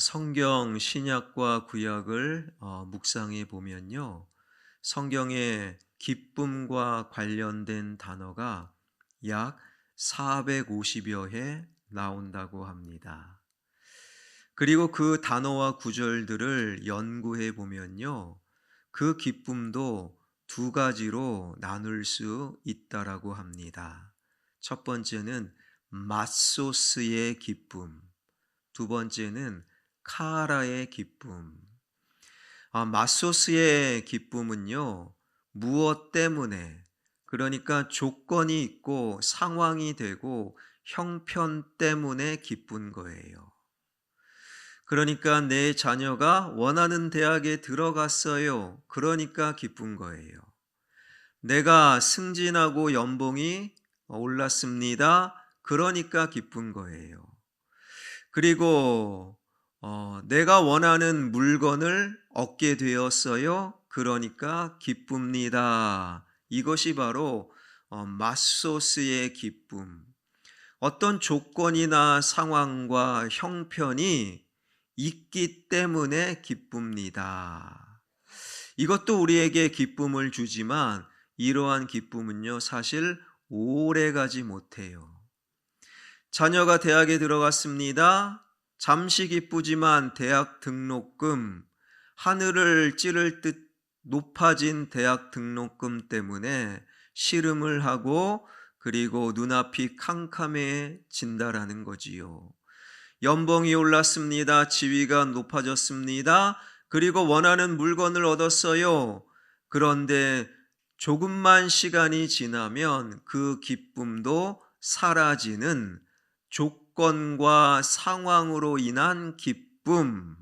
성경 신약과 구약을 묵상해 보면요. 성경에 기쁨과 관련된 단어가 약 450여 회 나온다고 합니다. 그리고 그 단어와 구절들을 연구해 보면요. 그 기쁨도 두 가지로 나눌 수 있다라고 합니다. 첫 번째는 마소스의 기쁨, 두 번째는 카라의 기쁨. 마소스의 기쁨은요, 무엇 때문에, 그러니까 조건이 있고 상황이 되고 형편 때문에 기쁜 거예요. 그러니까 내 자녀가 원하는 대학에 들어갔어요. 그러니까 기쁜 거예요. 내가 승진하고 연봉이 올랐습니다. 그러니까 기쁜 거예요. 그리고 내가 원하는 물건을 얻게 되었어요. 그러니까 기쁩니다. 이것이 바로 마소스의 기쁨. 어떤 조건이나 상황과 형편이 있기 때문에 기쁩니다. 이것도 우리에게 기쁨을 주지만 이러한 기쁨은요, 사실 오래 가지 못해요. 자녀가 대학에 들어갔습니다. 잠시 기쁘지만 대학 등록금, 하늘을 찌를 듯 높아진 대학 등록금 때문에 씨름을 하고 그리고 눈앞이 캄캄해진다라는 거지요. 연봉이 올랐습니다. 지위가 높아졌습니다. 그리고 원하는 물건을 얻었어요. 그런데 조금만 시간이 지나면 그 기쁨도 사라지는 조건과 상황으로 인한 기쁨.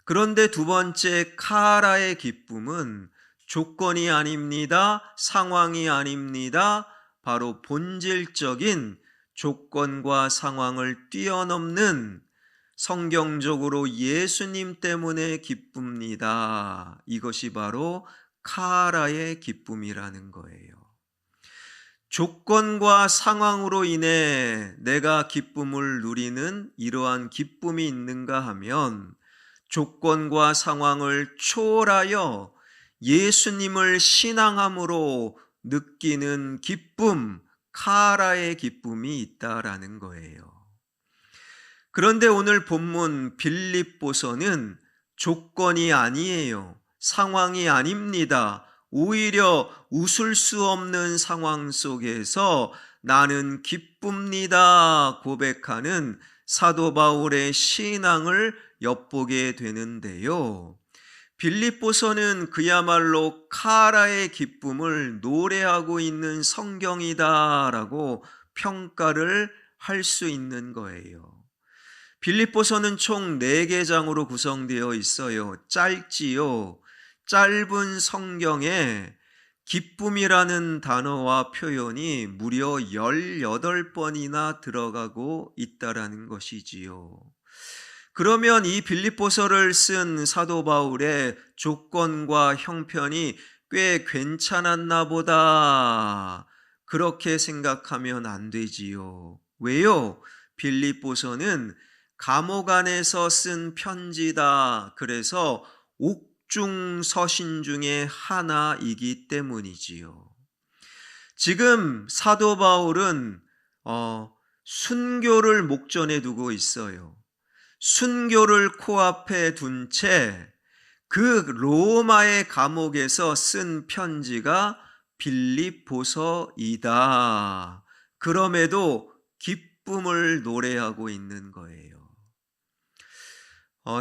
그런데 두 번째 카라의 기쁨은 조건이 아닙니다. 상황이 아닙니다. 바로 본질적인 조건과 상황을 뛰어넘는 성경적으로 예수님 때문에 기쁩니다. 이것이 바로 카라의 기쁨이라는 거예요. 조건과 상황으로 인해 내가 기쁨을 누리는 이러한 기쁨이 있는가 하면 조건과 상황을 초월하여 예수님을 신앙함으로 느끼는 기쁨, 카라의 기쁨이 있다라는 거예요. 그런데 오늘 본문 빌립보서는 조건이 아니에요. 상황이 아닙니다. 오히려 웃을 수 없는 상황 속에서 나는 기쁩니다 고백하는 사도 바울의 신앙을 엿보게 되는데요. 빌립보서는 그야말로 카라의 기쁨을 노래하고 있는 성경이다라고 평가를 할 수 있는 거예요. 빌립보서는 총 4개 장으로 구성되어 있어요. 짧지요. 짧은 성경에 기쁨이라는 단어와 표현이 무려 18번이나 들어가고 있다라는 것이지요. 그러면 이 빌립보서를 쓴 사도 바울의 조건과 형편이 꽤 괜찮았나 보다. 그렇게 생각하면 안 되지요. 왜요? 빌립보서는 감옥 안에서 쓴 편지다. 그래서 옥중 서신 중에 하나이기 때문이지요. 지금 사도 바울은 순교를 목전에 두고 있어요. 순교를 코앞에 둔 채 그 로마의 감옥에서 쓴 편지가 빌립보서이다. 그럼에도 기쁨을 노래하고 있는 거예요.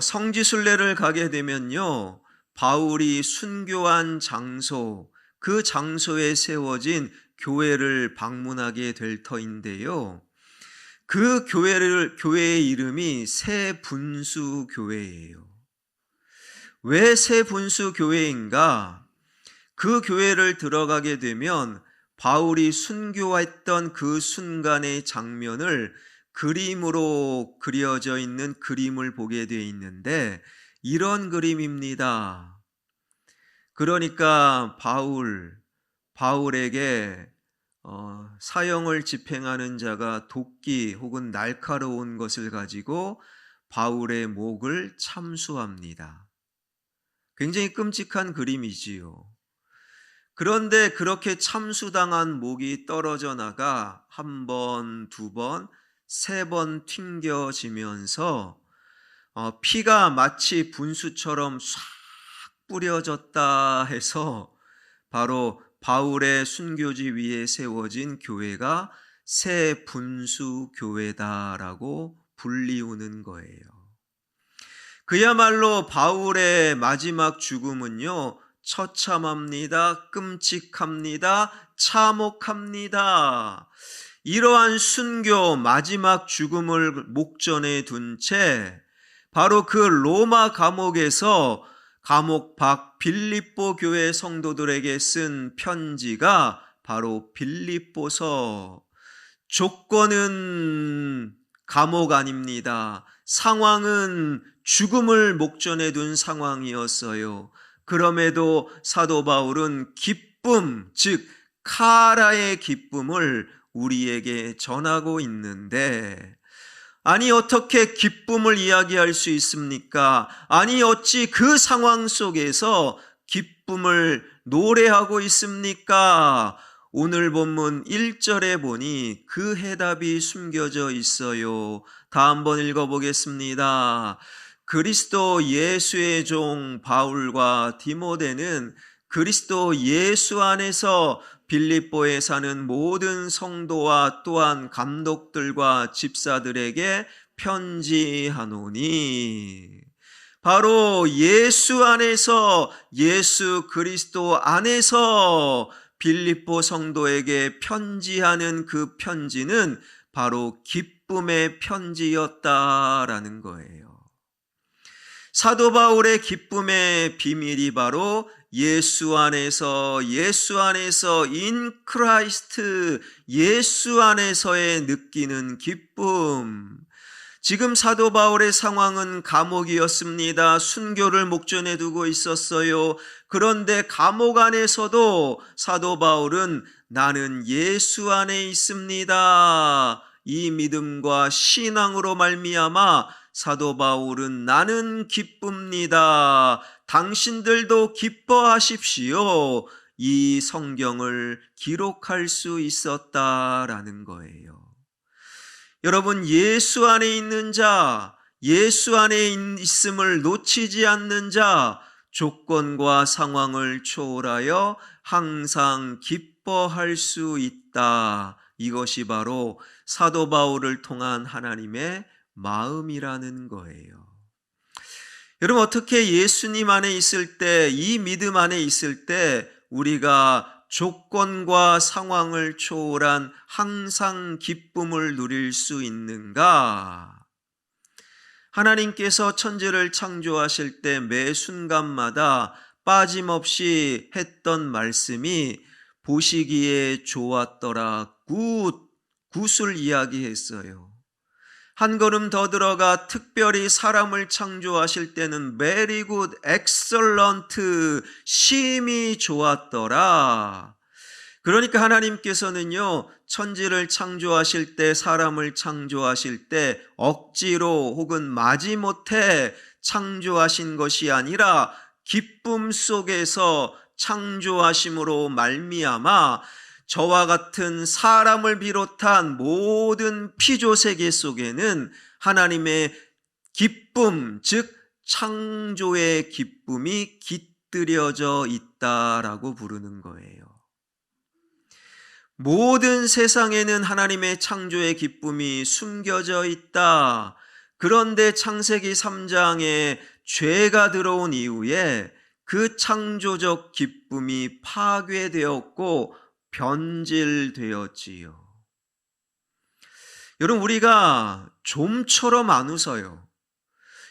성지순례를 가게 되면요, 바울이 순교한 장소, 그 장소에 세워진 교회를 방문하게 될 터인데요. 그 교회의 이름이 새분수 교회예요. 왜 새분수 교회인가? 그 교회를 들어가게 되면 바울이 순교했던 그 순간의 장면을 그림으로 그려져 있는 그림을 보게 되어 있는데 이런 그림입니다. 그러니까 바울에게 사형을 집행하는 자가 도끼 혹은 날카로운 것을 가지고 바울의 목을 참수합니다. 굉장히 끔찍한 그림이지요. 그런데 그렇게 참수당한 목이 떨어져 나가 한 번, 두 번, 세 번 튕겨지면서 피가 마치 분수처럼 싹 뿌려졌다 해서 바로 바울의 순교지 위에 세워진 교회가 새 분수 교회다라고 불리우는 거예요. 그야말로 바울의 마지막 죽음은요, 처참합니다. 끔찍합니다. 참혹합니다. 이러한 순교 마지막 죽음을 목전에 둔 채 바로 그 로마 감옥에서 감옥 밖 빌립보 교회 성도들에게 쓴 편지가 바로 빌립보서. 조건은 감옥 아닙니다. 상황은 죽음을 목전에 둔 상황이었어요. 그럼에도 사도 바울은 기쁨, 즉 카라의 기쁨을 우리에게 전하고 있는데, 아니 어떻게 기쁨을 이야기할 수 있습니까? 아니 어찌 그 상황 속에서 기쁨을 노래하고 있습니까? 오늘 본문 1절에 보니 그 해답이 숨겨져 있어요. 다 한번 읽어보겠습니다. 그리스도 예수의 종 바울과 디모데는 그리스도 예수 안에서 빌립보에 사는 모든 성도와 또한 감독들과 집사들에게 편지하노니, 바로 예수 안에서, 예수 그리스도 안에서 빌립보 성도에게 편지하는 그 편지는 바로 기쁨의 편지였다라는 거예요. 사도 바울의 기쁨의 비밀이 바로 예수 안에서 in Christ, 예수 안에서의 느끼는 기쁨. 지금 사도 바울의 상황은 감옥이었습니다. 순교를 목전에 두고 있었어요. 그런데 감옥 안에서도 사도 바울은 나는 예수 안에 있습니다. 이 믿음과 신앙으로 말미암아 사도 바울은 나는 기쁩니다. 당신들도 기뻐하십시오. 이 성경을 기록할 수 있었다라는 거예요. 여러분, 예수 안에 있는 자, 예수 안에 있음을 놓치지 않는 자, 조건과 상황을 초월하여 항상 기뻐할 수 있다. 이것이 바로 사도 바울을 통한 하나님의 마음이라는 거예요. 여러분, 어떻게 예수님 안에 있을 때, 이 믿음 안에 있을 때 우리가 조건과 상황을 초월한 항상 기쁨을 누릴 수 있는가? 하나님께서 천지를 창조하실 때 매 순간마다 빠짐없이 했던 말씀이 보시기에 좋았더라, 굿을 이야기했어요. 한 걸음 더 들어가 특별히 사람을 창조하실 때는 very good, excellent, 심히 좋았더라. 그러니까 하나님께서는요, 천지를 창조하실 때, 사람을 창조하실 때 억지로 혹은 마지못해 창조하신 것이 아니라 기쁨 속에서 창조하심으로 말미암아 저와 같은 사람을 비롯한 모든 피조세계 속에는 하나님의 기쁨, 즉 창조의 기쁨이 깃들여져 있다라고 부르는 거예요. 모든 세상에는 하나님의 창조의 기쁨이 숨겨져 있다. 그런데 창세기 3장에 죄가 들어온 이후에 그 창조적 기쁨이 파괴되었고 변질되었지요. 여러분, 우리가 좀처럼 안 웃어요.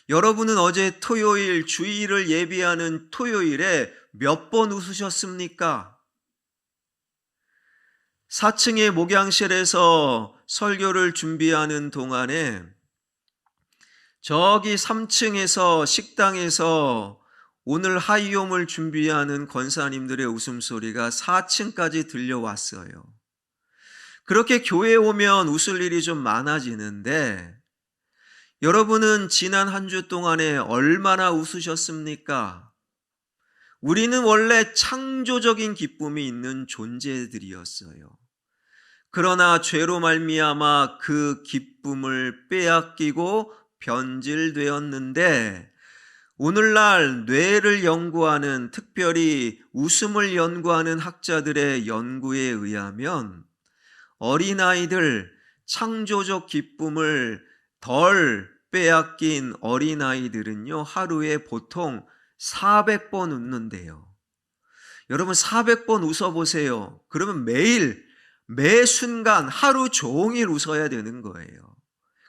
여러분은 어제 토요일, 주일을 예비하는 토요일에 몇 번 웃으셨습니까? 4층의 목양실에서 설교를 준비하는 동안에 저기 3층에서 식당에서 오늘 하이옴을 준비하는 권사님들의 웃음소리가 4층까지 들려왔어요. 그렇게 교회에 오면 웃을 일이 좀 많아지는데 여러분은 지난 한 주 동안에 얼마나 웃으셨습니까? 우리는 원래 창조적인 기쁨이 있는 존재들이었어요. 그러나 죄로 말미암아 그 기쁨을 빼앗기고 변질되었는데, 오늘날 뇌를 연구하는, 특별히 웃음을 연구하는 학자들의 연구에 의하면 어린아이들, 창조적 기쁨을 덜 빼앗긴 어린아이들은요, 하루에 보통 400번 웃는데요. 여러분 400번 웃어보세요. 그러면 매일, 매 순간 하루 종일 웃어야 되는 거예요.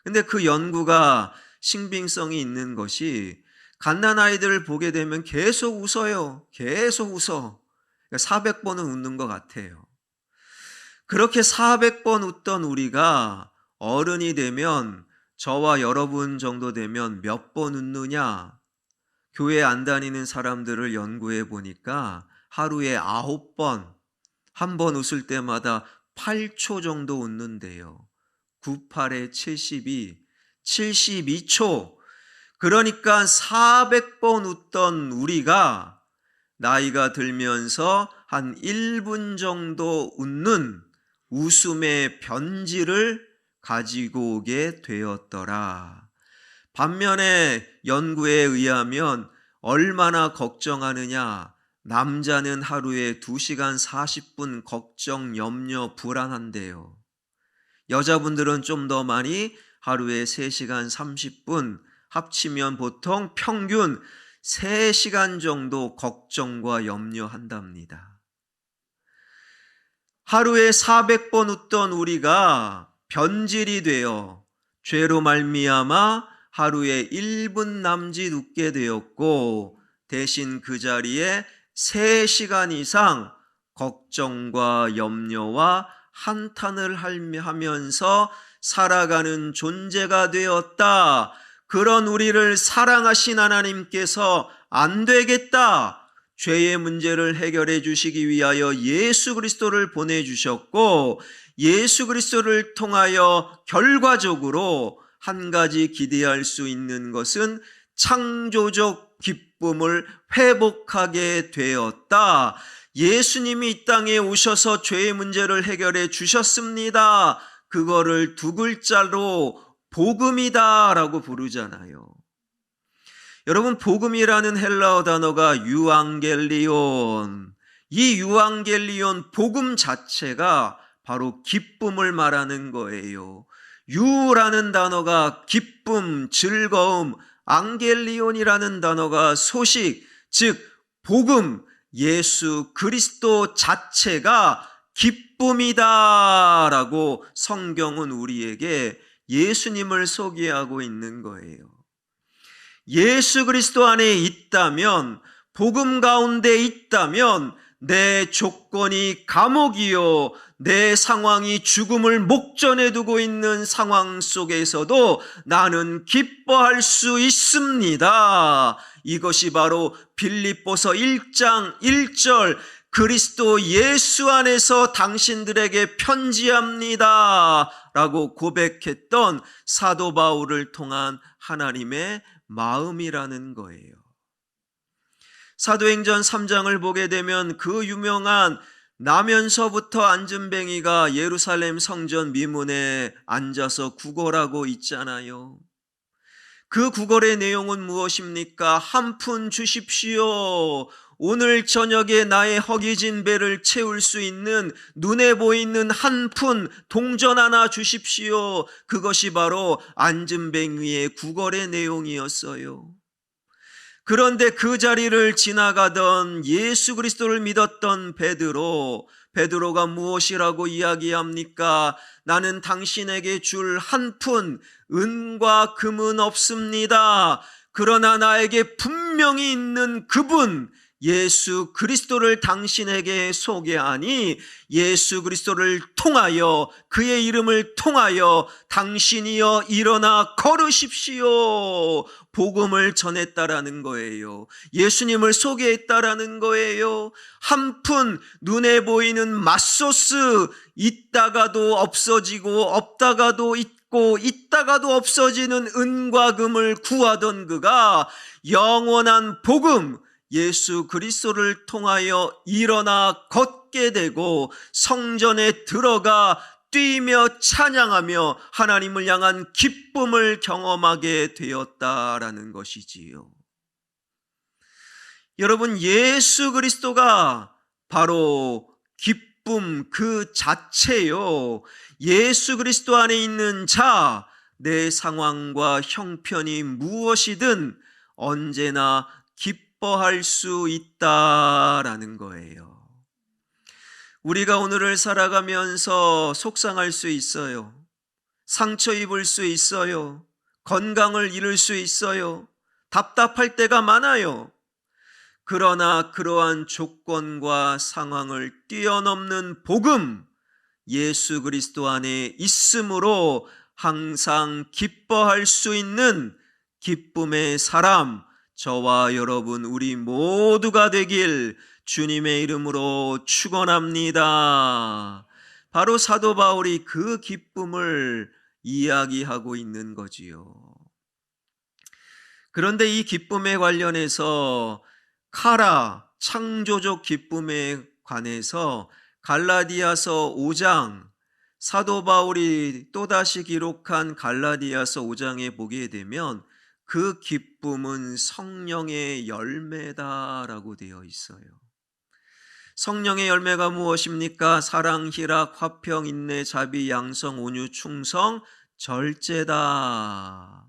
근데 그 연구가 신빙성이 있는 것이, 갓난아이들을 보게 되면 계속 웃어요. 계속 웃어. 400번은 웃는 것 같아요. 그렇게 400번 웃던 우리가 어른이 되면, 저와 여러분 정도 되면 몇 번 웃느냐? 교회 안 다니는 사람들을 연구해 보니까 하루에 9번, 한 번 웃을 때마다 8초 정도 웃는데요. 98에 72, 72초. 그러니까 400번 웃던 우리가 나이가 들면서 한 1분 정도 웃는 웃음의 변질을 가지고 오게 되었더라. 반면에 연구에 의하면 얼마나 걱정하느냐, 남자는 하루에 2시간 40분 걱정, 염려, 불안한데요. 여자분들은 좀 더 많이 하루에 3시간 30분, 합치면 보통 평균 3시간 정도 걱정과 염려한답니다. 하루에 400번 웃던 우리가 변질이 되어 죄로 말미암아 하루에 1분 남짓 웃게 되었고, 대신 그 자리에 3시간 이상 걱정과 염려와 한탄을 하면서 살아가는 존재가 되었다. 그런 우리를 사랑하신 하나님께서 안 되겠다, 죄의 문제를 해결해 주시기 위하여 예수 그리스도를 보내주셨고, 예수 그리스도를 통하여 결과적으로 한 가지 기대할 수 있는 것은 창조적 기쁨을 회복하게 되었다. 예수님이 이 땅에 오셔서 죄의 문제를 해결해 주셨습니다. 그거를 2글자로 복음이다 라고 부르잖아요. 여러분, 복음이라는 헬라어 단어가 유앙겔리온, 이 유앙겔리온 복음 자체가 바로 기쁨을 말하는 거예요. 유라는 단어가 기쁨, 즐거움, 앙겔리온이라는 단어가 소식, 즉 복음, 예수 그리스도 자체가 기쁨이다 라고 성경은 우리에게 예수님을 소개하고 있는 거예요. 예수 그리스도 안에 있다면, 복음 가운데 있다면 내 조건이 감옥이요, 내 상황이 죽음을 목전에 두고 있는 상황 속에서도 나는 기뻐할 수 있습니다. 이것이 바로 빌립보서 1장 1절, 그리스도 예수 안에서 당신들에게 편지합니다 라고 고백했던 사도 바울을 통한 하나님의 마음이라는 거예요. 사도행전 3장을 보게 되면 그 유명한 나면서부터 앉은뱅이가 예루살렘 성전 미문에 앉아서 구걸하고 있잖아요. 그 구걸의 내용은 무엇입니까? 한 푼 주십시오. 오늘 저녁에 나의 허기진 배를 채울 수 있는, 눈에 보이는 한 푼 동전 하나 주십시오. 그것이 바로 앉은뱅이의 구걸의 내용이었어요. 그런데 그 자리를 지나가던 예수 그리스도를 믿었던 베드로가 무엇이라고 이야기합니까? 나는 당신에게 줄 한 푼 은과 금은 없습니다. 그러나 나에게 분명히 있는 그분 예수 그리스도를 당신에게 소개하니, 예수 그리스도를 통하여, 그의 이름을 통하여 당신이여 일어나 걸으십시오. 복음을 전했다라는 거예요. 예수님을 소개했다라는 거예요. 한 푼 눈에 보이는 맛소스, 있다가도 없어지고 없다가도 있고 찾고 있다가도 없어지는 은과 금을 구하던 그가 영원한 복음 예수 그리스도를 통하여 일어나 걷게 되고 성전에 들어가 뛰며 찬양하며 하나님을 향한 기쁨을 경험하게 되었다라는 것이지요. 여러분, 예수 그리스도가 바로 기쁨 그 자체요. 예수 그리스도 안에 있는 자, 내 상황과 형편이 무엇이든 언제나 기뻐할 수 있다라는 거예요. 우리가 오늘을 살아가면서 속상할 수 있어요. 상처 입을 수 있어요. 건강을 잃을 수 있어요. 답답할 때가 많아요. 그러나 그러한 조건과 상황을 뛰어넘는 복음, 예수 그리스도 안에 있음으로 항상 기뻐할 수 있는 기쁨의 사람, 저와 여러분 우리 모두가 되길 주님의 이름으로 축원합니다. 바로 사도 바울이 그 기쁨을 이야기하고 있는 거지요. 그런데 이 기쁨에 관련해서 카라, 창조적 기쁨에 관해서 갈라디아서 5장, 사도 바울이 또다시 기록한 갈라디아서 5장에 보게 되면 그 기쁨은 성령의 열매다라고 되어 있어요. 성령의 열매가 무엇입니까? 사랑, 희락, 화평, 인내, 자비, 양성, 온유, 충성, 절제다.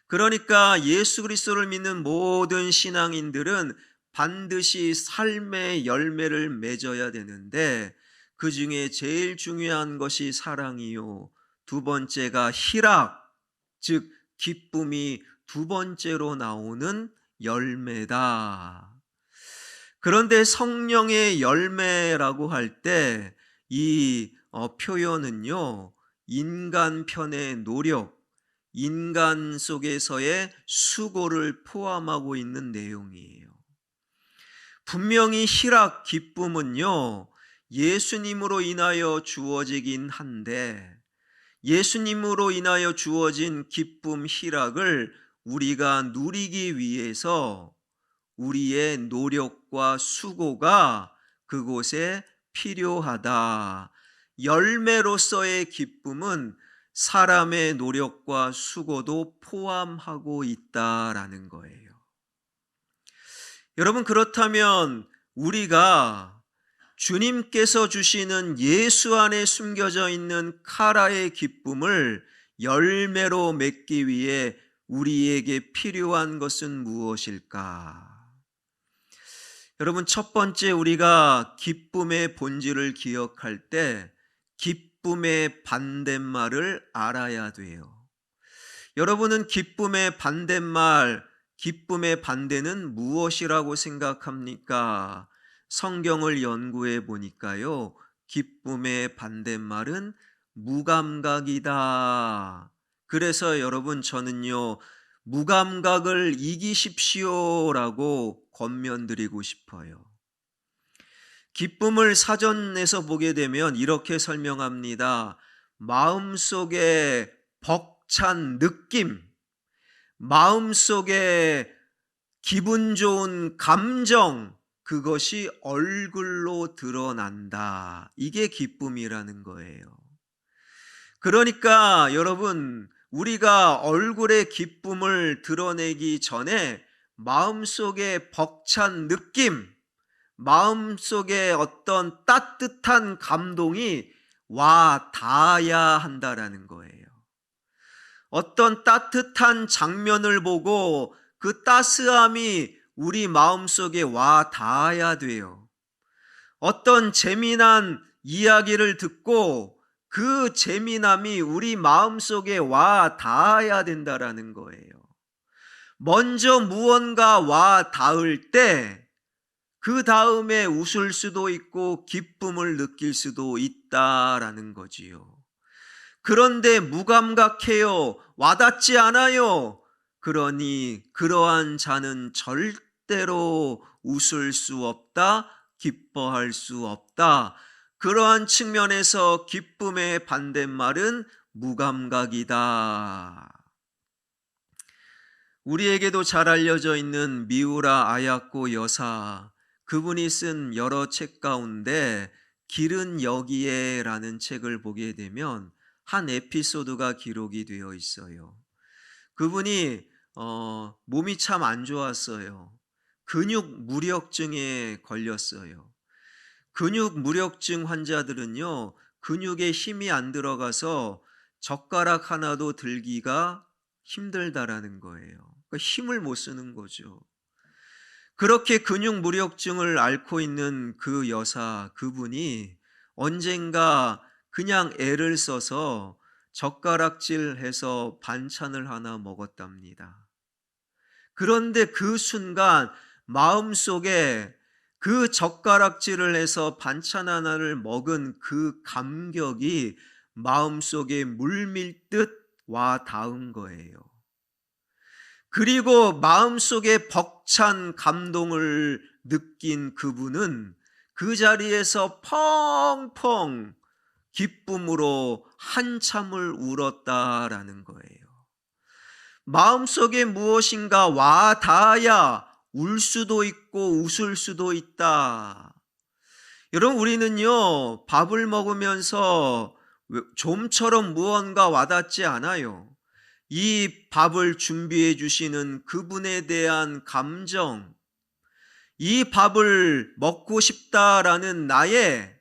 그러니까 예수 그리스도를 믿는 모든 신앙인들은 반드시 삶의 열매를 맺어야 되는데 그 중에 제일 중요한 것이 사랑이요. 두 번째가 희락, 즉 기쁨이 두 번째로 나오는 열매다. 그런데 성령의 열매라고 할 때 이 표현은요, 인간 편의 노력, 인간 속에서의 수고를 포함하고 있는 내용이에요. 분명히 희락, 기쁨은요, 예수님으로 인하여 주어지긴 한데 예수님으로 인하여 주어진 기쁨, 희락을 우리가 누리기 위해서 우리의 노력과 수고가 그곳에 필요하다. 열매로서의 기쁨은 사람의 노력과 수고도 포함하고 있다라는 거예요. 여러분, 그렇다면 우리가 주님께서 주시는 예수 안에 숨겨져 있는 카라의 기쁨을 열매로 맺기 위해 우리에게 필요한 것은 무엇일까? 여러분, 첫 번째 우리가 기쁨의 본질을 기억할 때 기쁨의 반대말을 알아야 돼요. 여러분은 기쁨의 반대말, 기쁨의 반대는 무엇이라고 생각합니까? 성경을 연구해 보니까요, 기쁨의 반대말은 무감각이다. 그래서 여러분, 저는요, 무감각을 이기십시오라고 권면드리고 싶어요. 기쁨을 사전에서 보게 되면 이렇게 설명합니다. 마음속에 벅찬 느낌, 마음속에 기분 좋은 감정, 그것이 얼굴로 드러난다. 이게 기쁨이라는 거예요. 그러니까 여러분, 우리가 얼굴의 기쁨을 드러내기 전에 마음속에 벅찬 느낌, 마음속에 어떤 따뜻한 감동이 와 닿아야 한다라는 거예요. 어떤 따뜻한 장면을 보고 그 따스함이 우리 마음속에 와 닿아야 돼요. 어떤 재미난 이야기를 듣고 그 재미남이 우리 마음속에 와 닿아야 된다라는 거예요. 먼저 무언가 와 닿을 때 그 다음에 웃을 수도 있고 기쁨을 느낄 수도 있다라는 거지요. 그런데 무감각해요. 와닿지 않아요. 그러니 그러한 자는 절대로 웃을 수 없다, 기뻐할 수 없다. 그러한 측면에서 기쁨의 반대말은 무감각이다. 우리에게도 잘 알려져 있는 미우라 아야코 여사, 그분이 쓴 여러 책 가운데 길은 여기에라는 책을 보게 되면 한 에피소드가 기록이 되어 있어요. 그분이 몸이 참 안 좋았어요. 근육 무력증에 걸렸어요. 근육 무력증 환자들은요, 근육에 힘이 안 들어가서 젓가락 하나도 들기가 힘들다라는 거예요. 그러니까 힘을 못 쓰는 거죠. 그렇게 근육 무력증을 앓고 있는 그 여사, 그분이 언젠가 그냥 애를 써서 젓가락질해서 반찬을 하나 먹었답니다. 그런데 그 순간 마음속에 그 젓가락질을 해서 반찬 하나를 먹은 그 감격이 마음속에 물밀듯 와 닿은 거예요. 그리고 마음속에 벅찬 감동을 느낀 그분은 그 자리에서 펑펑 기쁨으로 한참을 울었다라는 거예요. 마음속에 무엇인가 와 닿아야 울 수도 있고 웃을 수도 있다. 여러분, 우리는요, 밥을 먹으면서 좀처럼 무언가 와닿지 않아요. 이 밥을 준비해 주시는 그분에 대한 감정, 이 밥을 먹고 싶다라는 나의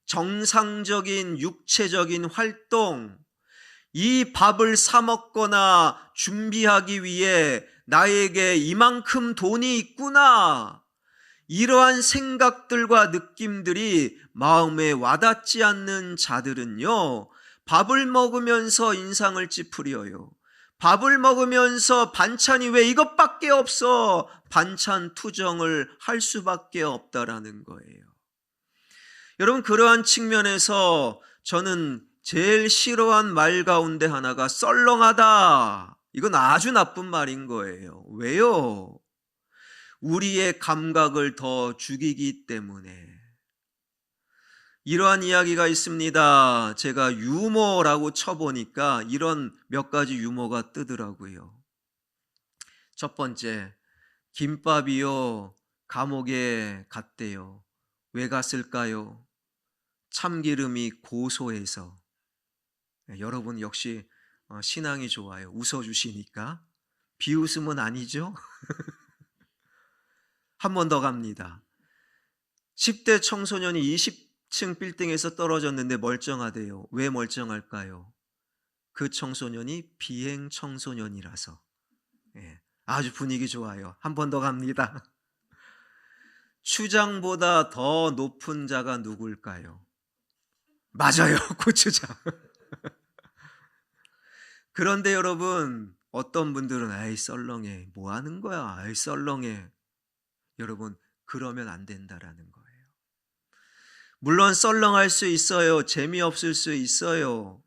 정상적인 육체적인 활동, 이 밥을 사 먹거나 준비하기 위해 나에게 이만큼 돈이 있구나, 이러한 생각들과 느낌들이 마음에 와닿지 않는 자들은요, 밥을 먹으면서 인상을 찌푸려요. 밥을 먹으면서 반찬이 왜 이것밖에 없어? 반찬 투정을 할 수밖에 없다라는 거예요. 여러분, 그러한 측면에서 저는 제일 싫어한 말 가운데 하나가 썰렁하다. 이건 아주 나쁜 말인 거예요. 왜요? 우리의 감각을 더 죽이기 때문에. 이러한 이야기가 있습니다. 제가 유머라고 쳐보니까 이런 몇 가지 유머가 뜨더라고요. 첫 번째, 김밥이요, 감옥에 갔대요. 왜 갔을까요? 참기름이 고소해서. 여러분 역시 신앙이 좋아요. 웃어주시니까. 비웃음은 아니죠? 한 번 더 갑니다. 10대 청소년이 20층 빌딩에서 떨어졌는데 멀쩡하대요. 왜 멀쩡할까요? 그 청소년이 비행 청소년이라서. 아주 분위기 좋아요. 한 번 더 갑니다. 추장보다 더 높은 자가 누굴까요? 맞아요. 고추장. 그런데 여러분, 어떤 분들은 아이 썰렁해. 뭐 하는 거야? 아이 썰렁해. 여러분, 그러면 안 된다라는 거예요. 물론 썰렁할 수 있어요. 재미없을 수 있어요.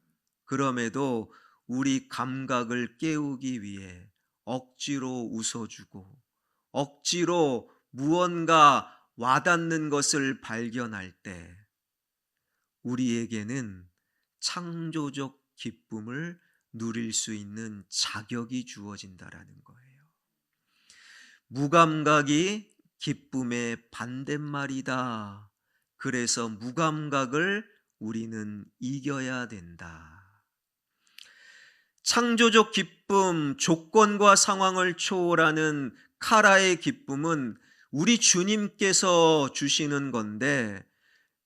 그럼에도 우리 감각을 깨우기 위해 억지로 웃어주고 억지로 무언가 와닿는 것을 발견할 때 우리에게는 창조적 기쁨을 누릴 수 있는 자격이 주어진다라는 거예요. 무감각이 기쁨의 반대말이다. 그래서 무감각을 우리는 이겨야 된다. 창조적 기쁨, 조건과 상황을 초월하는 카라의 기쁨은 우리 주님께서 주시는 건데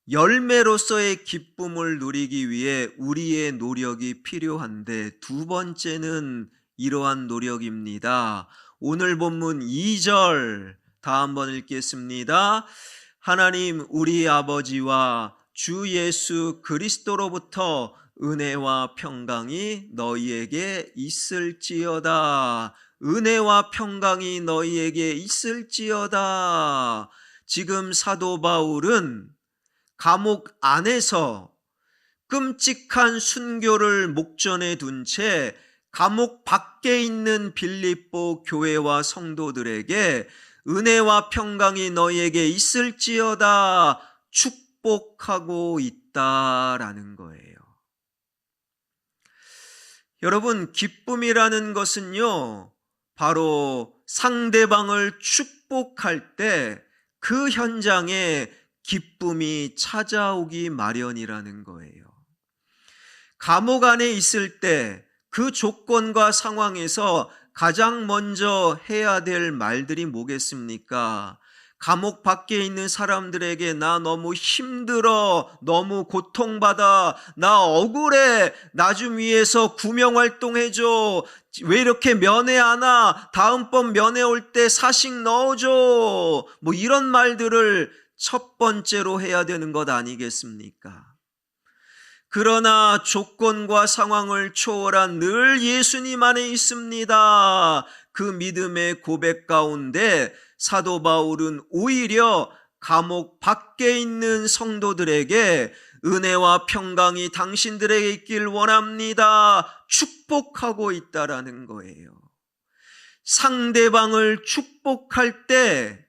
열매로서의 기쁨을 누리기 위해 우리의 노력이 필요한데 두 번째는 이러한 노력입니다. 오늘 본문 2절 다 한번 읽겠습니다. 하나님 우리 아버지와 주 예수 그리스도로부터 은혜와 평강이 너희에게 있을지어다. 은혜와 평강이 너희에게 있을지어다. 지금 사도 바울은 감옥 안에서 끔찍한 순교를 목전에 둔 채 감옥 밖에 있는 빌립보 교회와 성도들에게 은혜와 평강이 너희에게 있을지어다 축복하고 있다라는 거예요. 여러분, 기쁨이라는 것은요, 바로 상대방을 축복할 때 그 현장에 기쁨이 찾아오기 마련이라는 거예요. 감옥 안에 있을 때 그 조건과 상황에서 가장 먼저 해야 될 말들이 뭐겠습니까? 감옥 밖에 있는 사람들에게 나 너무 힘들어, 너무 고통받아, 나 억울해, 나 좀 위해서 구명활동해줘, 왜 이렇게 면회 안 와, 다음번 면회 올 때 사식 넣어줘, 뭐 이런 말들을 첫 번째로 해야 되는 것 아니겠습니까? 그러나 조건과 상황을 초월한 늘 예수님 안에 있습니다. 그 믿음의 고백 가운데 사도 바울은 오히려 감옥 밖에 있는 성도들에게 은혜와 평강이 당신들에게 있길 원합니다. 축복하고 있다라는 거예요. 상대방을 축복할 때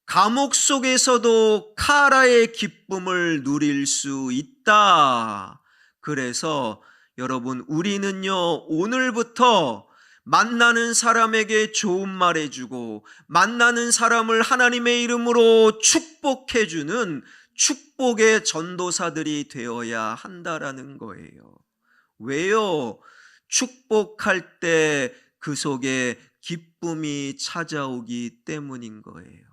감옥 속에서도 카라의 기쁨을 누릴 수 있다. 그래서 여러분, 우리는요, 오늘부터 만나는 사람에게 좋은 말 해주고 만나는 사람을 하나님의 이름으로 축복해주는 축복의 전도사들이 되어야 한다라는 거예요. 왜요? 축복할 때 그 속에 기쁨이 찾아오기 때문인 거예요.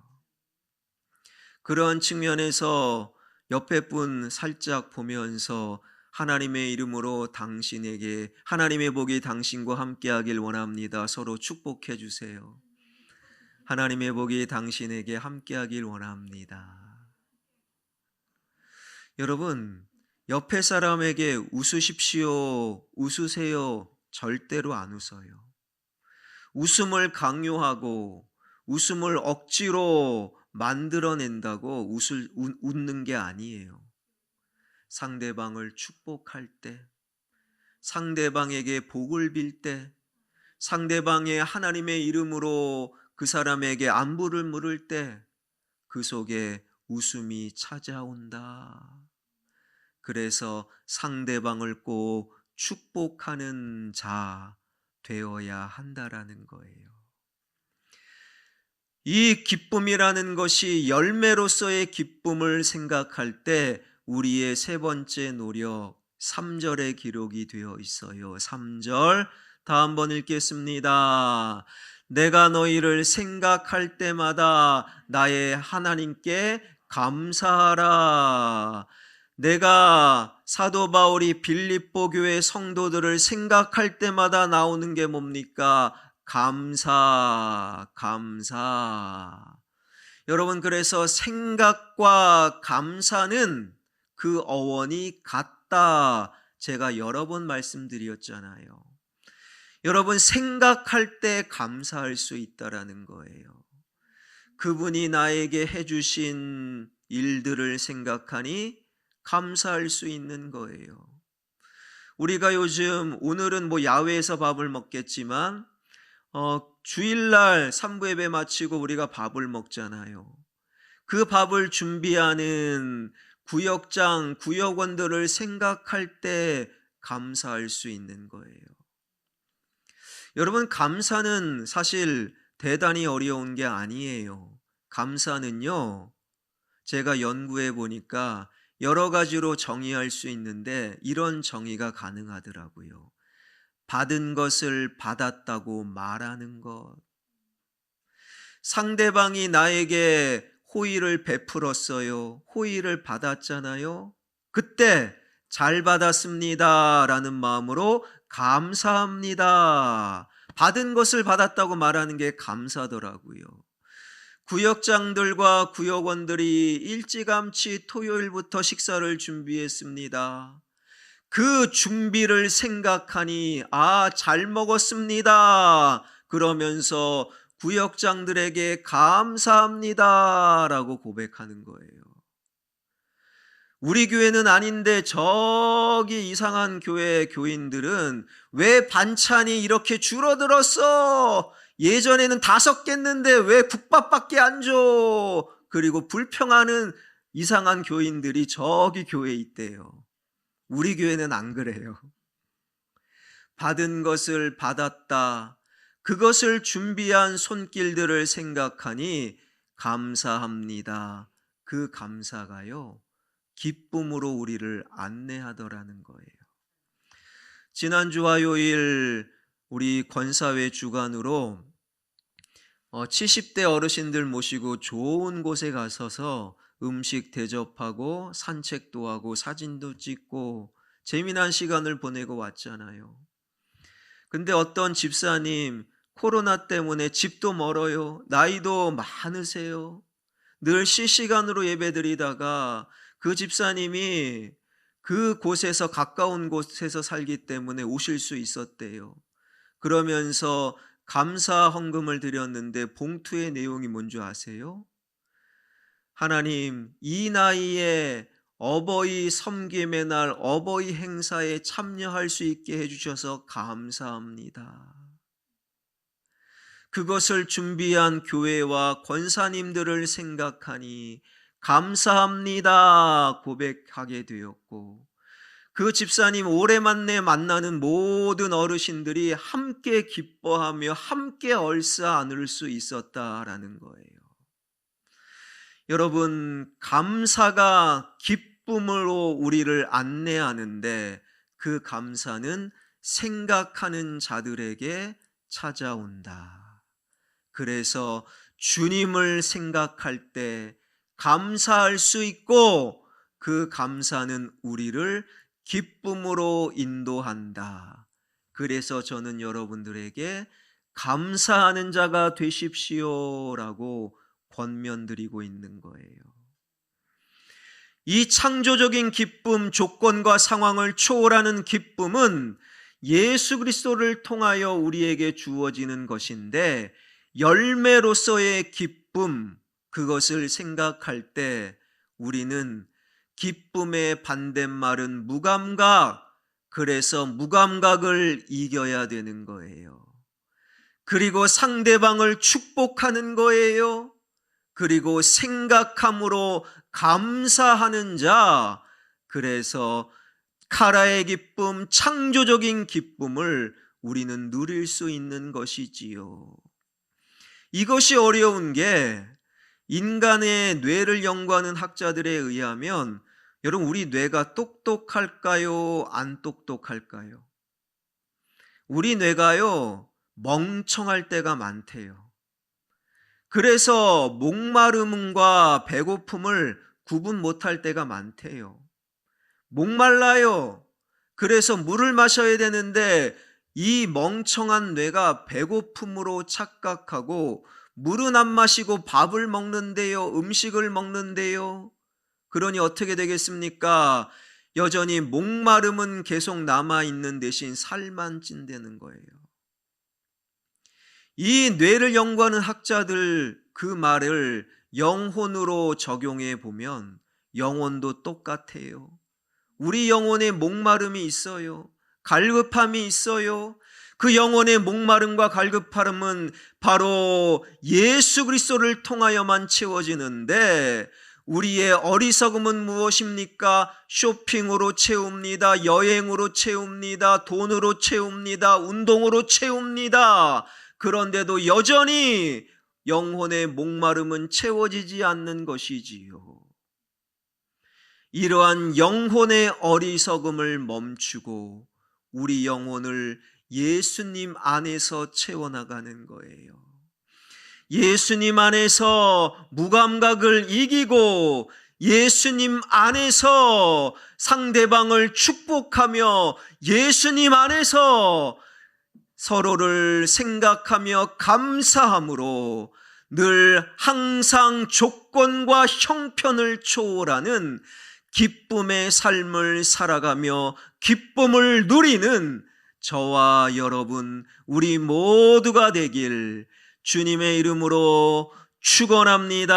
그런 측면에서 옆에 분 살짝 보면서 하나님의 이름으로 당신에게 하나님의 복이 당신과 함께하길 원합니다. 서로 축복해 주세요. 하나님의 복이 당신에게 함께하길 원합니다. 여러분, 옆에 사람에게 웃으십시오, 웃으세요. 절대로 안 웃어요. 웃음을 강요하고 웃음을 억지로 만들어낸다고 웃는 게 아니에요. 상대방을 축복할 때, 상대방에게 복을 빌 때, 상대방의 하나님의 이름으로 그 사람에게 안부를 물을 때 그 속에 웃음이 찾아온다. 그래서 상대방을 꼭 축복하는 자 되어야 한다라는 거예요. 이 기쁨이라는 것이 열매로서의 기쁨을 생각할 때 우리의 세 번째 노력 3절에 기록이 되어 있어요. 3절 다 한번 읽겠습니다. 내가 너희를 생각할 때마다 나의 하나님께 감사하라. 내가 사도 바울이 빌립보 교회 성도들을 생각할 때마다 나오는 게 뭡니까? 감사. 여러분, 그래서 생각과 감사는 그 어원이 같다. 제가 여러 번 말씀드렸잖아요. 여러분, 생각할 때 감사할 수 있다라는 거예요. 그분이 나에게 해주신 일들을 생각하니 감사할 수 있는 거예요. 우리가 요즘 오늘은 야외에서 밥을 먹겠지만 주일날 3부 예배 마치고 우리가 밥을 먹잖아요. 그 밥을 준비하는 구역장, 구역원들을 생각할 때 감사할 수 있는 거예요. 여러분, 감사는 사실 대단히 어려운 게 아니에요. 감사는요, 제가 연구해 보니까 여러 가지로 정의할 수 있는데 이런 정의가 가능하더라고요. 받은 것을 받았다고 말하는 것. 상대방이 나에게 호의를 베풀었어요. 호의를 받았잖아요. 그때 잘 받았습니다 라는 마음으로 감사합니다. 받은 것을 받았다고 말하는 게 감사더라고요. 구역장들과 구역원들이 일찌감치 토요일부터 식사를 준비했습니다. 그 준비를 생각하니 잘 먹었습니다. 그러면서 구역장들에게 감사합니다 라고 고백하는 거예요. 우리 교회는 아닌데 저기 이상한 교회 교인들은 왜 반찬이 이렇게 줄어들었어? 예전에는 5개였는데 왜 국밥밖에 안 줘? 그리고 불평하는 이상한 교인들이 저기 교회에 있대요. 우리 교회는 안 그래요. 받은 것을 받았다. 그것을 준비한 손길들을 생각하니 감사합니다. 그 감사가요, 기쁨으로 우리를 안내하더라는 거예요. 지난주 화요일 우리 권사회 주관으로 70대 어르신들 모시고 좋은 곳에 가서서 음식 대접하고 산책도 하고 사진도 찍고 재미난 시간을 보내고 왔잖아요. 근데 어떤 집사님, 코로나 때문에 집도 멀어요. 나이도 많으세요. 늘 실시간으로 예배드리다가 그 집사님이 그 곳에서 가까운 곳에서 살기 때문에 오실 수 있었대요. 그러면서 감사 헌금을 드렸는데 봉투의 내용이 뭔지 아세요? 하나님, 이 나이에 어버이 섬김의 날 어버이 행사에 참여할 수 있게 해주셔서 감사합니다. 그것을 준비한 교회와 권사님들을 생각하니 감사합니다 고백하게 되었고, 그 집사님 오래만에 만나는 모든 어르신들이 함께 기뻐하며 함께 얼싸 안을 수 있었다라는 거예요. 여러분, 감사가 기쁨으로 우리를 안내하는데 그 감사는 생각하는 자들에게 찾아온다. 그래서 주님을 생각할 때 감사할 수 있고 그 감사는 우리를 기쁨으로 인도한다. 그래서 저는 여러분들에게 감사하는 자가 되십시오라고 권면드리고 있는 거예요. 이 창조적인 기쁨, 조건과 상황을 초월하는 기쁨은 예수 그리스도를 통하여 우리에게 주어지는 것인데, 열매로서의 기쁨, 그것을 생각할 때 우리는 기쁨의 반대말은 무감각, 그래서 무감각을 이겨야 되는 거예요. 그리고 상대방을 축복하는 거예요. 그리고 생각함으로 감사하는 자, 그래서 카라의 기쁨, 창조적인 기쁨을 우리는 누릴 수 있는 것이지요. 이것이 어려운 게, 인간의 뇌를 연구하는 학자들에 의하면 여러분, 우리 뇌가 똑똑할까요? 안 똑똑할까요? 우리 뇌가요, 멍청할 때가 많대요. 그래서 목마름과 배고픔을 구분 못할 때가 많대요. 목말라요. 그래서 물을 마셔야 되는데 이 멍청한 뇌가 배고픔으로 착각하고 물은 안 마시고 밥을 먹는데요, 음식을 먹는데요. 그러니 어떻게 되겠습니까? 여전히 목마름은 계속 남아있는 대신 살만 찐다는 거예요. 이 뇌를 연구하는 학자들 그 말을 영혼으로 적용해 보면 영혼도 똑같아요. 우리 영혼에 목마름이 있어요. 갈급함이 있어요. 그 영혼의 목마름과 갈급함은 바로 예수 그리스도를 통하여만 채워지는데, 우리의 어리석음은 무엇입니까? 쇼핑으로 채웁니다. 여행으로 채웁니다. 돈으로 채웁니다. 운동으로 채웁니다. 그런데도 여전히 영혼의 목마름은 채워지지 않는 것이지요. 이러한 영혼의 어리석음을 멈추고 우리 영혼을 예수님 안에서 채워나가는 거예요. 예수님 안에서 무감각을 이기고 예수님 안에서 상대방을 축복하며 예수님 안에서 서로를 생각하며 감사함으로 늘 항상 조건과 형편을 초월하는 기쁨의 삶을 살아가며 기쁨을 누리는 저와 여러분, 우리 모두가 되길 주님의 이름으로 축원합니다.